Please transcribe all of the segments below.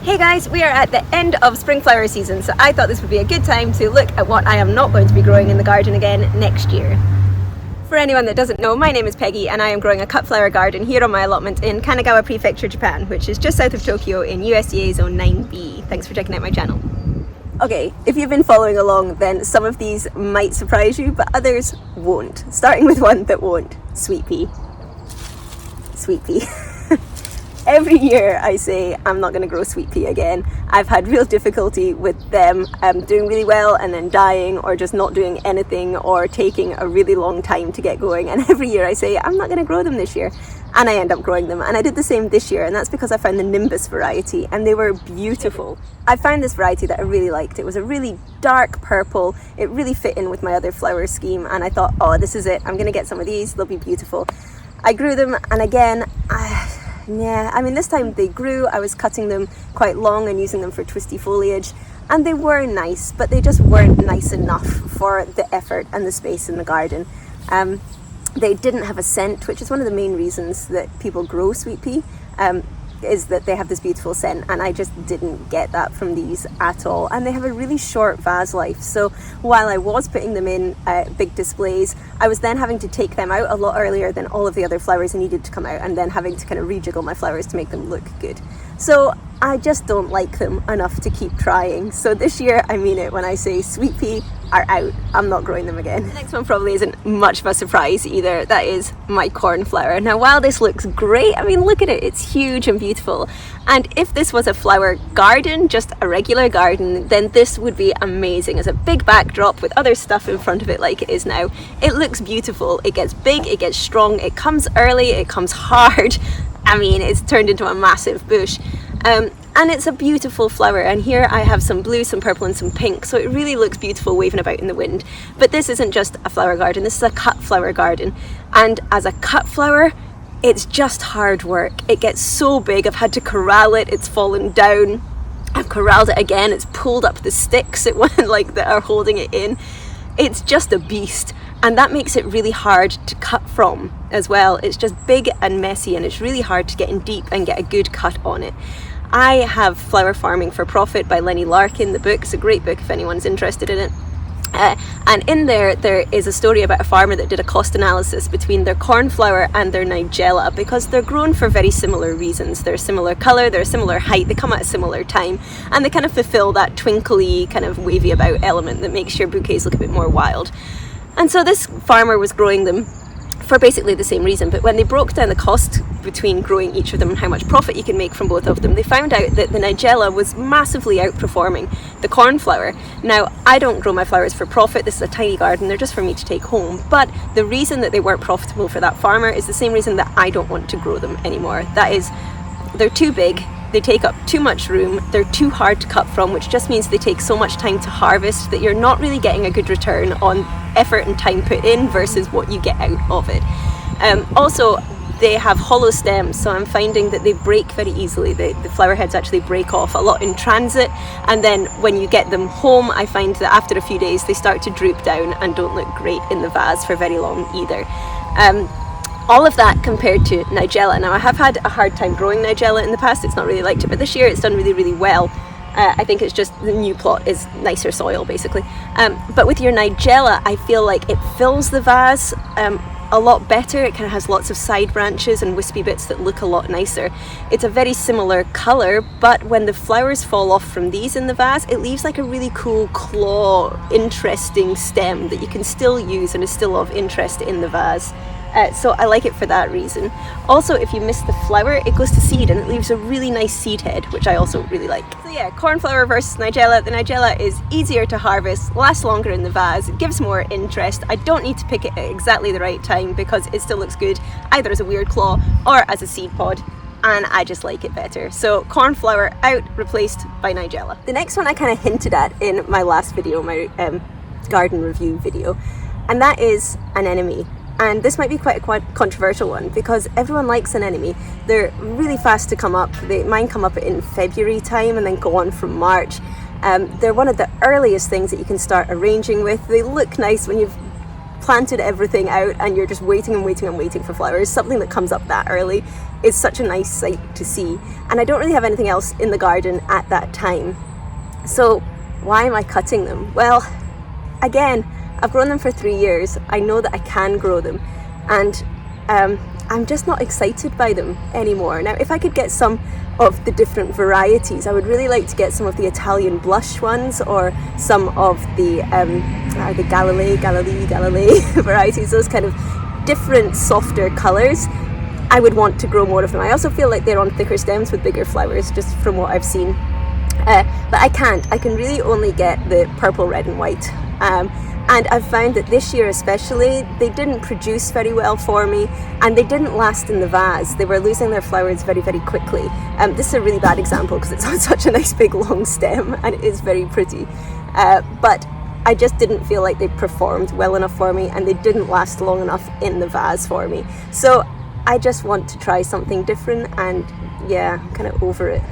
Hey guys, we are at the end of spring flower season, so I thought this would be a good time to look at what I am not going to be growing in the garden again next year. For anyone that doesn't know, my name is Peggy and I am growing a cut flower garden here on my allotment in Kanagawa Prefecture, Japan, which is just south of Tokyo in USDA Zone 9B. Thanks for checking out my channel. Okay, if you've been following along, then some of these might surprise you, but others won't. Starting with one that won't, sweet pea. Sweet pea. Every year I say I'm not going to grow sweet pea again. I've had real difficulty with them doing really well and then dying, or just not doing anything, or taking a really long time to get going. And every year I say I'm not going to grow them this year, and I end up growing them. And I did the same this year, and that's because I found the Nimbus variety and they were beautiful. I found this variety that I really liked. It was a really dark purple. It really fit in with my other flower scheme, and I thought, oh, this is it. I'm going to get some of these. They'll be beautiful. I grew them, and again, this time they grew. I was cutting them quite long and using them for twisty foliage, and they were nice, but they just weren't nice enough for the effort and the space in the garden. They didn't have a scent, which is one of the main reasons that people grow sweet pea, is that they have this beautiful scent, and I just didn't get that from these at all. And they have a really short vase life, so while I was putting them in big displays, I was then having to take them out a lot earlier than all of the other flowers needed to come out, and then having to kind of rejiggle my flowers to make them look good. So I just don't like them enough to keep trying. So this year I mean it when I say sweet pea are out. I'm not growing them again. The next one probably isn't much of a surprise either. That is my cornflower. Now, while this looks great, I mean, look at it, it's huge and beautiful. And if this was a flower garden, just a regular garden, then this would be amazing as a big backdrop with other stuff in front of it like it is now. It looks beautiful, it gets big, it gets strong, it comes early, it comes hard. I mean, it's turned into a massive bush. And it's a beautiful flower, and here I have some blue, some purple and some pink, so it really looks beautiful waving about in the wind. But this isn't just a flower garden, this is a cut flower garden, and as a cut flower it's just hard work. It gets so big, I've had to corral it, it's fallen down, I've corralled it again, it's pulled up the sticks that are holding it in. It's just a beast, and that makes it really hard to cut from as well. It's just big and messy, and it's really hard to get in deep and get a good cut on it. I have Flower Farming for Profit by Lenny Larkin, the book. It's a great book if anyone's interested in it. And in there is a story about a farmer that did a cost analysis between their cornflower and their nigella, because they're grown for very similar reasons. They're a similar colour, they're a similar height, they come at a similar time, and they kind of fulfill that twinkly, kind of wavy about element that makes your bouquets look a bit more wild. And so this farmer was growing them for basically the same reason, but when they broke down the cost between growing each of them and how much profit you can make from both of them, they found out that the nigella was massively outperforming the cornflower. Now, I don't grow my flowers for profit, this is a tiny garden, they're just for me to take home, but the reason that they weren't profitable for that farmer is the same reason that I don't want to grow them anymore. That is, they're too big, they take up too much room, they're too hard to cut from, which just means they take so much time to harvest that you're not really getting a good return on effort and time put in versus what you get out of it. Also, they have hollow stems, so I'm finding that they break very easily. The flower heads actually break off a lot in transit, and then when you get them home, I find that after a few days they start to droop down and don't look great in the vase for very long either. All of that compared to nigella. Now, I have had a hard time growing nigella in the past, it's not really liked it, but this year it's done really, really well. I think it's just the new plot is nicer soil basically. But with your nigella, I feel like it fills the vase a lot better. It kind of has lots of side branches and wispy bits that look a lot nicer. It's a very similar colour, but when the flowers fall off from these in the vase, it leaves like a really cool claw, interesting stem that you can still use and is still of interest in the vase. So I like it for that reason. Also, if you miss the flower, it goes to seed and it leaves a really nice seed head, which I also really like. So yeah, cornflower versus nigella. The nigella is easier to harvest, lasts longer in the vase, gives more interest. I don't need to pick it at exactly the right time because it still looks good either as a weird claw or as a seed pod, and I just like it better. So cornflower out, replaced by nigella. The next one I kind of hinted at in my last video, my garden review video, and that is an anemone. And this might be quite a controversial one because everyone likes an anemone. They're really fast to come up. Mine come up in February time and then go on from March. They're one of the earliest things that you can start arranging with. They look nice when you've planted everything out and you're just waiting and waiting and waiting for flowers, something that comes up that early is such a nice sight to see. And I don't really have anything else in the garden at that time. So why am I cutting them? Well, again, I've grown them for 3 years. I know that I can grow them, and I'm just not excited by them anymore. Now, if I could get some of the different varieties, I would really like to get some of the Italian blush ones, or some of the Galilee varieties, those kind of different softer colours. I would want to grow more of them. I also feel like they're on thicker stems with bigger flowers, just from what I've seen. But I can't. I can really only get the purple, red and white. And I've found that this year especially, they didn't produce very well for me, and they didn't last in the vase. They were losing their flowers very, very quickly. This is a really bad example because it's on such a nice big long stem and it is very pretty. But I just didn't feel like they performed well enough for me, and they didn't last long enough in the vase for me. So I just want to try something different, and yeah, I'm kind of over it.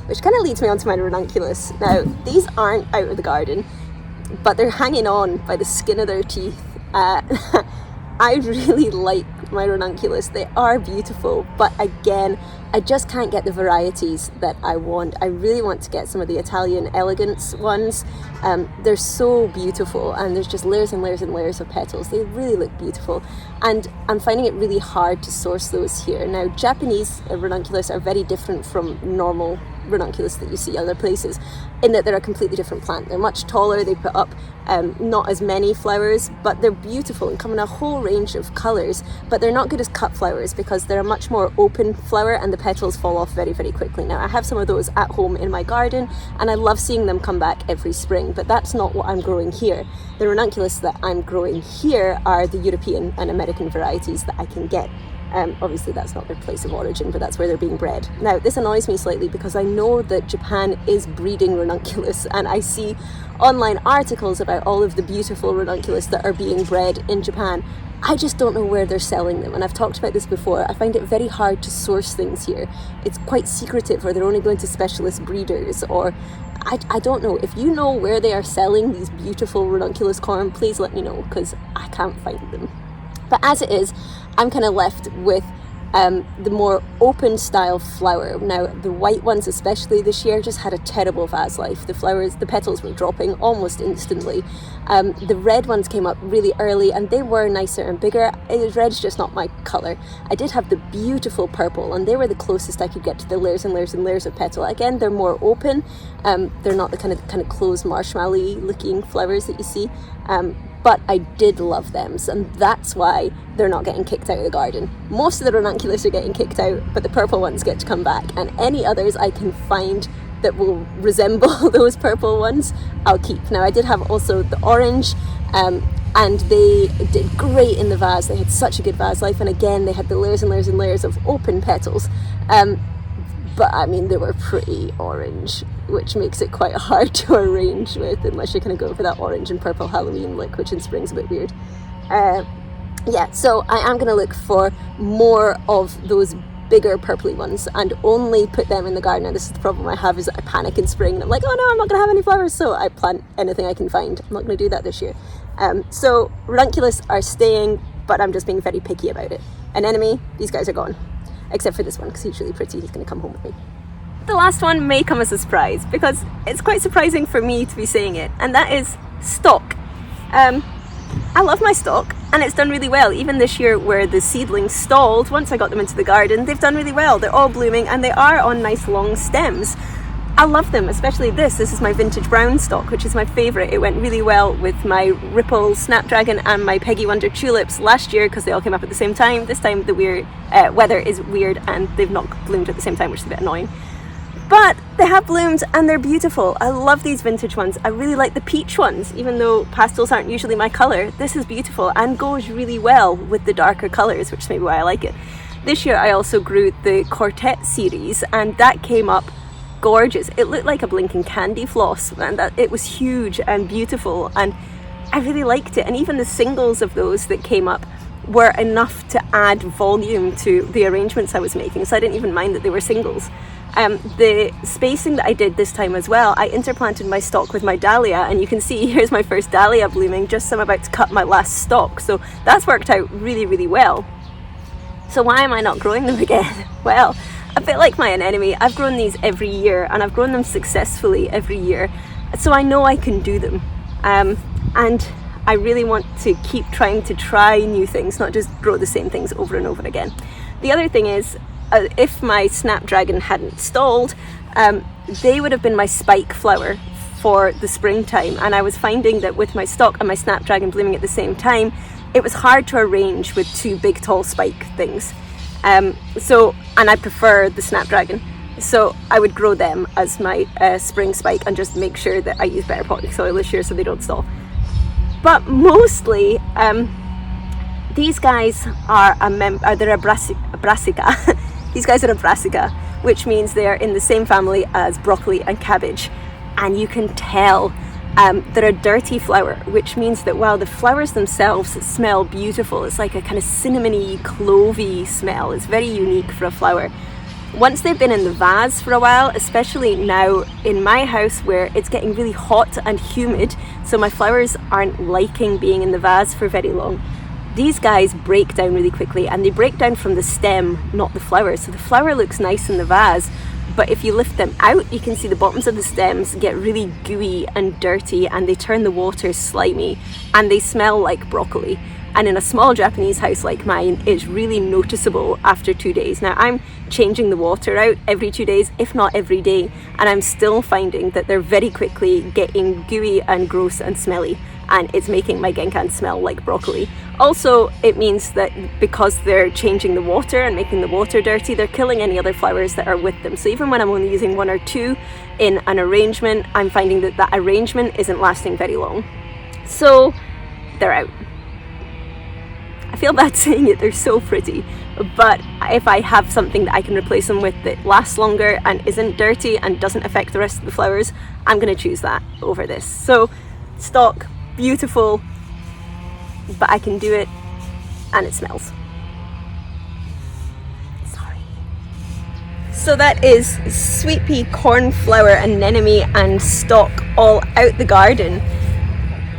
Which kind of leads me on to my ranunculus. Now, these aren't out of the garden, but they're hanging on by the skin of their teeth. I really like my ranunculus. They are beautiful, but again, I just can't get the varieties that I want. I really want to get some of the Italian elegance ones. They're so beautiful, and there's just layers and layers and layers of petals. They really look beautiful, and I'm finding it really hard to source those here. Now, Japanese ranunculus are very different from normal ranunculus that you see other places, in that they're a completely different plant. They're much taller, they put up not as many flowers, but they're beautiful and come in a whole range of colours. But they're not good as cut flowers because they're a much more open flower and the petals fall off very, very quickly. Now, I have some of those at home in my garden, and I love seeing them come back every spring, but that's not what I'm growing here. The ranunculus that I'm growing here are the European and American varieties that I can get. Obviously that's not their place of origin, but that's where they're being bred. Now, this annoys me slightly because I know that Japan is breeding ranunculus, and I see online articles about all of the beautiful ranunculus that are being bred in Japan. I just don't know where they're selling them, and I've talked about this before. I find it very hard to source things here. It's quite secretive, or they're only going to specialist breeders, or I don't know. If you know where they are selling these beautiful ranunculus corm, please let me know, because I can't find them. But as it is, I'm kind of left with the more open style flower. Now, the white ones especially this year just had a terrible vase life. The petals were dropping almost instantly. The red ones came up really early, and they were nicer and bigger. Red's just not my colour. I did have the beautiful purple, and they were the closest I could get to the layers and layers and layers of petal. Again, they're more open. They're not the kind of closed marshmallow-y looking flowers that you see. But I did love them, and that's why they're not getting kicked out of the garden. Most of the ranunculus are getting kicked out, but the purple ones get to come back, and any others I can find that will resemble those purple ones, I'll keep. Now, I did have also the orange, and they did great in the vase. They had such a good vase life, and again, they had the layers and layers and layers of open petals. But I mean, they were pretty orange, which makes it quite hard to arrange with, unless you're going to go for that orange and purple Halloween look, which in spring's a bit weird. Yeah, so I am going to look for more of those bigger purpley ones and only put them in the garden. And this is the problem I have, is that I panic in spring and I'm like, oh no, I'm not going to have any flowers, so I plant anything I can find. I'm not going to do that this year. So ranunculus are staying, but I'm just being very picky about it. Anemone, these guys are gone. Except for this one, because he's really pretty. He's going to come home with me. The last one may come as a surprise, because it's quite surprising for me to be saying it, and that is stock. I love my stock, and it's done really well. Even this year where the seedlings stalled, once I got them into the garden, they've done really well. They're all blooming, and they are on nice long stems. I love them, especially this. This is my vintage brown stock, which is my favourite. It went really well with my Ripple Snapdragon and my Peggy Wonder tulips last year because they all came up at the same time. This time the weather is weird and they've not bloomed at the same time, which is a bit annoying. But they have bloomed and they're beautiful. I love these vintage ones. I really like the peach ones, even though pastels aren't usually my colour. This is beautiful and goes really well with the darker colours, which is maybe why I like it. This year I also grew the Quartet series, and that came up gorgeous. It looked like a blinking candy floss, and it was huge and beautiful, and I really liked it. And even the singles of those that came up were enough to add volume to the arrangements I was making, so I didn't even mind that they were singles. The spacing that I did this time as well, I interplanted my stalk with my dahlia, and you can see here's my first dahlia blooming just as I'm about to cut my last stalk. So that's worked out really, really well. So why am I not growing them again? Well, a bit like my anemone, I've grown these every year, and I've grown them successfully every year. So I know I can do them. And I really want to keep trying to try new things, not just grow the same things over and over again. The other thing is, if my snapdragon hadn't stalled, they would have been my spike flower for the springtime, and I was finding that with my stalk and my snapdragon blooming at the same time, it was hard to arrange with two big tall spike things. And I prefer the snapdragon, so I would grow them as my spring spike and just make sure that I use better potting soil this year so they don't stall. But mostly these guys are they're a brassica. These guys are a brassica, which means they're in the same family as broccoli and cabbage. And you can tell they're a dirty flower, which means that while the flowers themselves smell beautiful, it's like a kind of cinnamony, clovey smell. It's very unique for a flower. Once they've been in the vase for a while, especially now in my house where it's getting really hot and humid, so my flowers aren't liking being in the vase for very long, these guys break down really quickly, and they break down from the stem, not the flower. So the flower looks nice in the vase, but if you lift them out, you can see the bottoms of the stems get really gooey and dirty, and they turn the water slimy, and they smell like broccoli. And in a small Japanese house like mine, it's really noticeable after 2 days. Now, I'm changing the water out every 2 days, if not every day, and I'm still finding that they're very quickly getting gooey and gross and smelly, and it's making my genkan smell like broccoli. Also, it means that because they're changing the water and making the water dirty, they're killing any other flowers that are with them. So even when I'm only using 1 or 2 in an arrangement, I'm finding that that arrangement isn't lasting very long. So they're out. I feel bad saying it, they're so pretty, but if I have something that I can replace them with that lasts longer and isn't dirty and doesn't affect the rest of the flowers, I'm going to choose that over this. So stalk, beautiful, but I can do it, and it smells. Sorry. So that is sweet pea, cornflower, anemone and stalk all out the garden,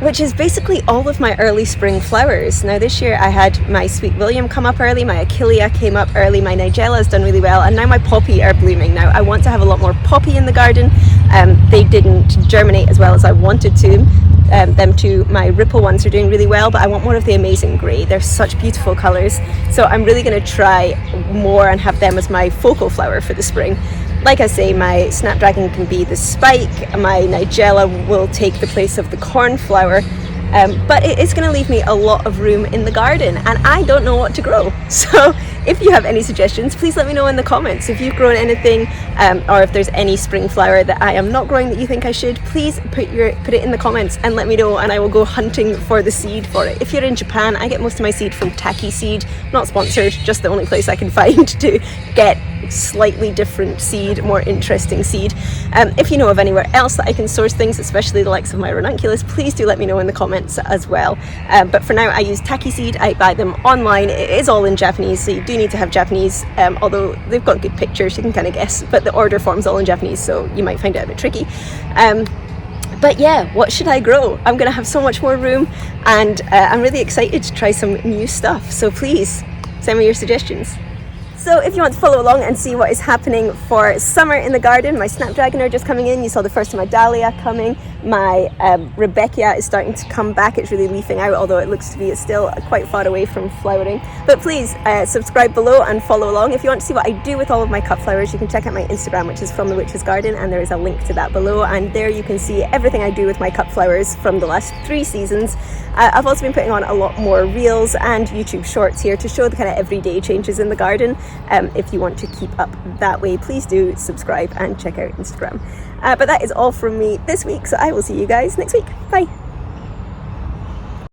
which is basically all of my early spring flowers. Now this year I had my Sweet William come up early, my Achillea came up early, my Nigella has done really well, and now my poppy are blooming. Now I want to have a lot more poppy in the garden. They didn't germinate as well as I wanted to. Them two, my Ripple ones, are doing really well, but I want more of the Amazing Grey. They're such beautiful colours, so I'm really going to try more and have them as my focal flower for the spring. Like I say, my Snapdragon can be the spike, my Nigella will take the place of the cornflower, but it is going to leave me a lot of room in the garden, and I don't know what to grow. So if you have any suggestions, please let me know in the comments. If you've grown anything, or if there's any spring flower that I am not growing that you think I should, please put it in the comments and let me know, and I will go hunting for the seed for it. If you're in Japan, I get most of my seed from Taki Seed, not sponsored, just the only place I can find to get slightly different seed, more interesting seed. If you know of anywhere else that I can source things, especially the likes of my Renunculus, please do let me know in the comments as well. But for now I use Taki Seed. I buy them online. It is all in Japanese, so you do need to have Japanese, although they've got good pictures, you can kind of guess, but the order form's all in Japanese, so you might find it a bit tricky. But yeah, what should I grow? I'm going to have so much more room, and I'm really excited to try some new stuff, so please send me your suggestions. So if you want to follow along and see what is happening for summer in the garden, my Snapdragon are just coming in. You saw the first of my Dahlia coming. My Rebecca is starting to come back. It's really leafing out, although it looks to be still quite far away from flowering. But please subscribe below and follow along. If you want to see what I do with all of my cut flowers, you can check out my Instagram, which is From the Witch's Garden, and there is a link to that below. And there you can see everything I do with my cut flowers from the last 3 seasons. I've also been putting on a lot more reels and YouTube shorts here to show the kind of everyday changes in the garden. If you want to keep up that way, please do subscribe and check out Instagram. But that is all from me this week, so I will see you guys next week. Bye.